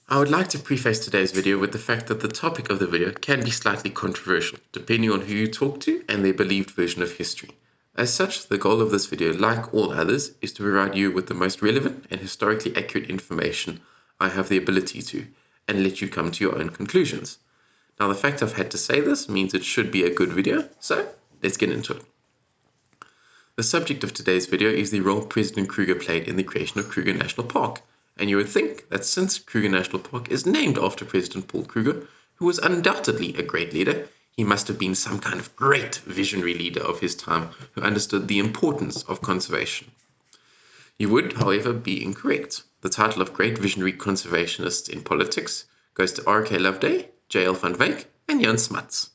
I would like to preface today's video with the fact that the topic of the video can be slightly controversial, depending on who you talk to and their believed version of history. As such, the goal of this video, like all others, is to provide you with the most relevant and historically accurate information I have the ability to, and let you come to your own conclusions. Now, the fact I've had to say this means it should be a good video, so let's get into it. The subject of today's video is the role President Kruger played in the creation of Kruger National Park. And you would think that since Kruger National Park is named after President Paul Kruger, who was undoubtedly a great leader, he must have been some kind of great visionary leader of his time who understood the importance of conservation. You would, however, be incorrect. The title of great visionary conservationists in politics goes to R.K. Loveday, J.L. van Wyk, and Jan Smuts.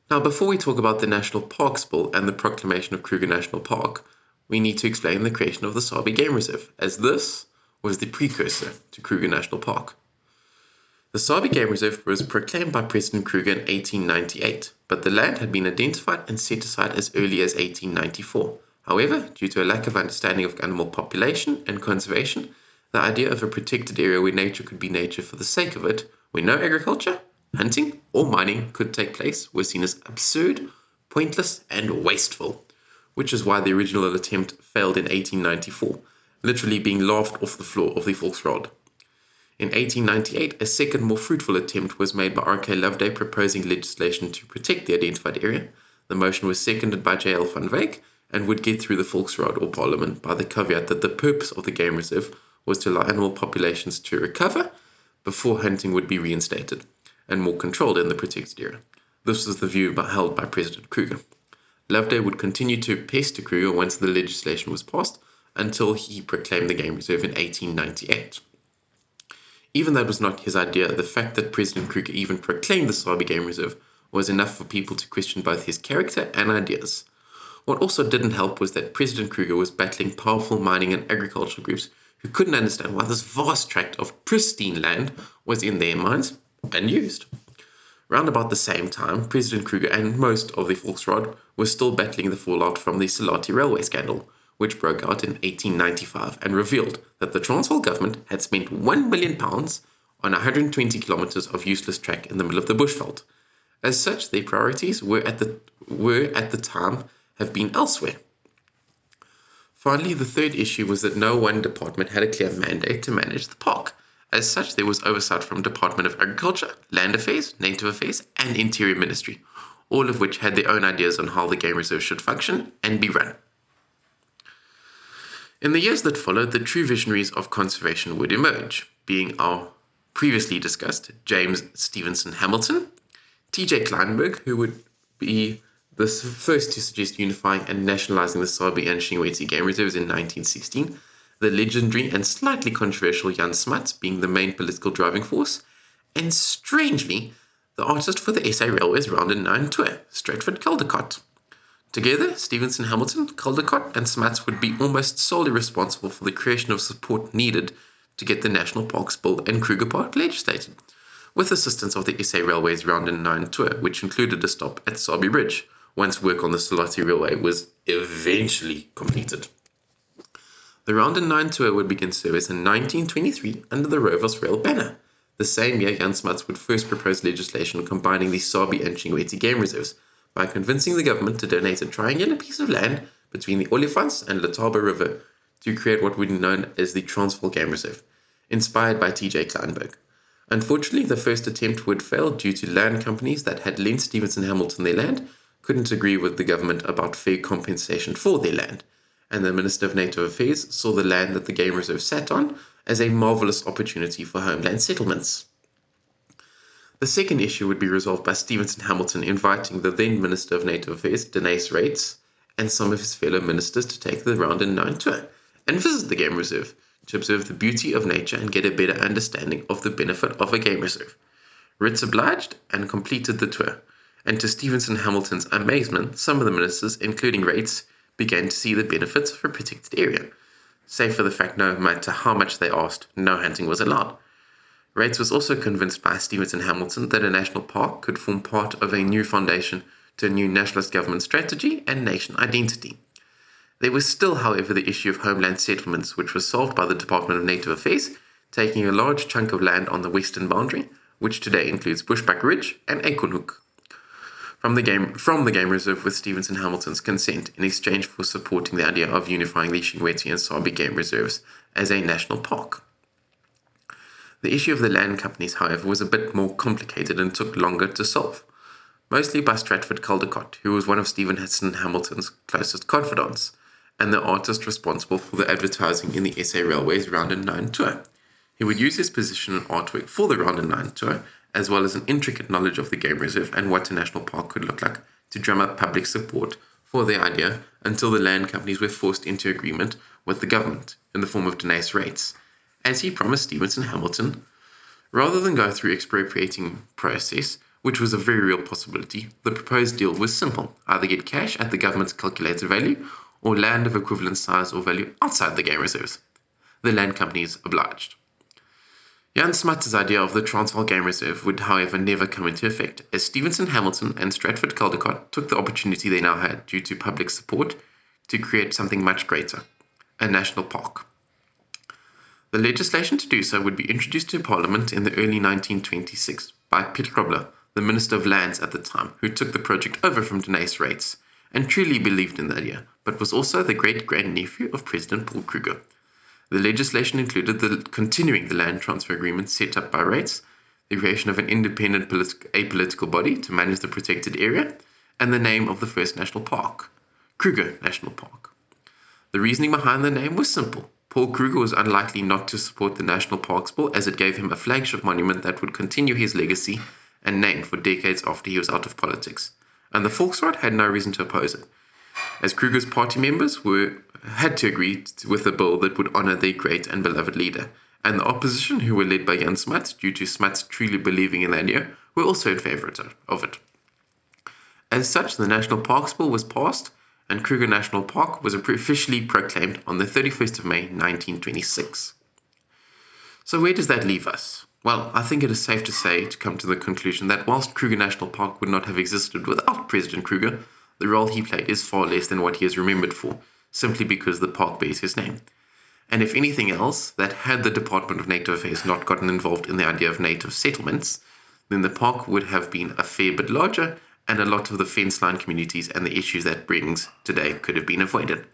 Now, before we talk about the National Parks Bill and the proclamation of Kruger National Park, we need to explain the creation of the Sabi Game Reserve, as this was the precursor to Kruger National Park. The Sabi Game Reserve was proclaimed by President Kruger in 1898, but the land had been identified and set aside as early as 1894. However, due to a lack of understanding of animal population and conservation, the idea of a protected area where nature could be nature for the sake of it, where no agriculture, hunting, or mining could take place, was seen as absurd, pointless, and wasteful, which is why the original attempt failed in 1894, literally being laughed off the floor of the Volksraad. In 1898, a second, more fruitful attempt was made by R.K. Loveday proposing legislation to protect the identified area. The motion was seconded by J.L. van Wyk and would get through the Volksraad or Parliament by the caveat that the purpose of the game reserve was to allow animal populations to recover before hunting would be reinstated and more controlled in the protected area. This was the view held by President Kruger. Loveday would continue to pester Kruger once the legislation was passed until he proclaimed the game reserve in 1898. Even though it was not his idea, the fact that President Kruger even proclaimed the Sabi Game Reserve was enough for people to question both his character and ideas. What also didn't help was that President Kruger was battling powerful mining and agricultural groups who couldn't understand why this vast tract of pristine land was in their minds unused. Round about the same time, President Kruger and most of the Volksraad were still battling the fallout from the Salati railway scandal, which broke out in 1895 and revealed that the Transvaal government had spent £1 million on 120 kilometers of useless track in the middle of the bushveld. As such, their priorities were at the time have been elsewhere. Finally, the third issue was that no one department had a clear mandate to manage the park. As such, there was oversight from Department of Agriculture, Land Affairs, Native Affairs, and Interior Ministry, all of which had their own ideas on how the game reserve should function and be run. In the years that followed, the true visionaries of conservation would emerge, being our previously discussed James Stevenson Hamilton, T.J. Kleinberg, who would be the first to suggest unifying and nationalizing the Sabi and Xingweti game reserves in 1916, the legendary and slightly controversial Jan Smuts being the main political driving force, and strangely, the artist for the SA Railways Round and 9 tour, Stratford Caldecott. Together, Stevenson, Hamilton, Caldecott, and Smuts would be almost solely responsible for the creation of support needed to get the National Parks Bill and Kruger Park legislated, with assistance of the SA Railways Round and 9 tour, which included a stop at Sabi Bridge, once work on the Salati Railway was eventually completed. The Round and 9 tour would begin service in 1923 under the Rovers Rail banner. The same year, Jan Smuts would first propose legislation combining the Sabi and Xingweti game reserves by convincing the government to donate a triangular piece of land between the Olifants and Letaba River to create what would be known as the Transvaal Game Reserve, inspired by T.J. Kleinberg. Unfortunately, the first attempt would fail due to land companies that had lent Stevenson Hamilton their land couldn't agree with the government about fair compensation for their land, and the Minister of Native Affairs saw the land that the game reserve sat on as a marvelous opportunity for homeland settlements. The second issue would be resolved by Stevenson Hamilton inviting the then Minister of Native Affairs, Deneys Reitz, and some of his fellow ministers to take the Round and 9 tour and visit the game reserve to observe the beauty of nature and get a better understanding of the benefit of a game reserve. Reitz obliged and completed the tour, and to Stevenson Hamilton's amazement, some of the ministers, including Reitz, began to see the benefits of a protected area, save for the fact no matter how much they asked, no hunting was allowed. Reitz was also convinced by Stevenson Hamilton that a national park could form part of a new foundation to a new nationalist government strategy and nation identity. There was still, however, the issue of homeland settlements, which was solved by the Department of Native Affairs, taking a large chunk of land on the western boundary, which today includes Bushbuck Ridge and Acornhook, from the game reserve with Stevenson Hamilton's consent in exchange for supporting the idea of unifying the Shinweti and Sabi game reserves as a national park. The issue of the land companies, however, was a bit more complicated and took longer to solve, mostly by Stratford Caldecott, who was one of Stevenson Hamilton's closest confidants, and the artist responsible for the advertising in the SA Railways Round and Nine tour. He would use his position and artwork for the Round and Nine tour, as well as an intricate knowledge of the game reserve and what a national park could look like, to drum up public support for the idea until the land companies were forced into agreement with the government in the form of Denace rates. As he promised Stevenson Hamilton, rather than go through expropriating process, which was a very real possibility, the proposed deal was simple: either get cash at the government's calculated value, or land of equivalent size or value outside the game reserves. The land companies obliged. Jan Smuts' idea of the Transvaal Game Reserve would, however, never come into effect, as Stevenson Hamilton and Stratford Caldecott took the opportunity they now had due to public support to create something much greater, a national park. The legislation to do so would be introduced to Parliament in the early 1926 by Piet Grobler, the Minister of Lands at the time, who took the project over from Denace rates and truly believed in the idea, but was also the great-grandnephew of President Paul Kruger. The legislation included continuing the land transfer agreement set up by rates, the creation of an independent apolitical body to manage the protected area, and the name of the first national park, Kruger National Park. The reasoning behind the name was simple. Paul Kruger was unlikely not to support the National Parks Bill, as it gave him a flagship monument that would continue his legacy and name for decades after he was out of politics, and the Volksraad had no reason to oppose it, as Kruger's party members had to agree with a bill that would honour their great and beloved leader, and the opposition, who were led by Jan Smuts, due to Smuts truly believing in the idea, were also in favour of it. As such, the National Parks Bill was passed, and Kruger National Park was officially proclaimed on the 31st of May 1926. So where does that leave us? Well, I think it is safe to come to the conclusion that whilst Kruger National Park would not have existed without President Kruger, the role he played is far less than what he is remembered for, simply because the park bears his name. And if anything else, that had the Department of Native Affairs not gotten involved in the idea of native settlements, then the park would have been a fair bit larger, and a lot of the fence line communities and the issues that brings today could have been avoided.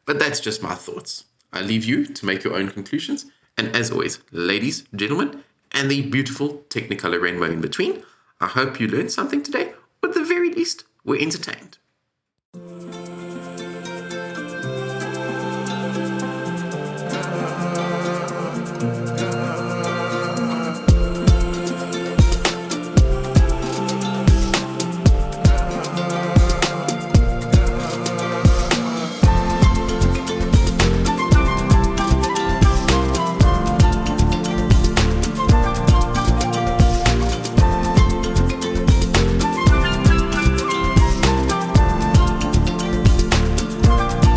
But that's just my thoughts. I leave you to make your own conclusions, and as always, ladies, gentlemen, and the beautiful Technicolor rainbow in between, I hope you learned something today, or at the very least, were entertained.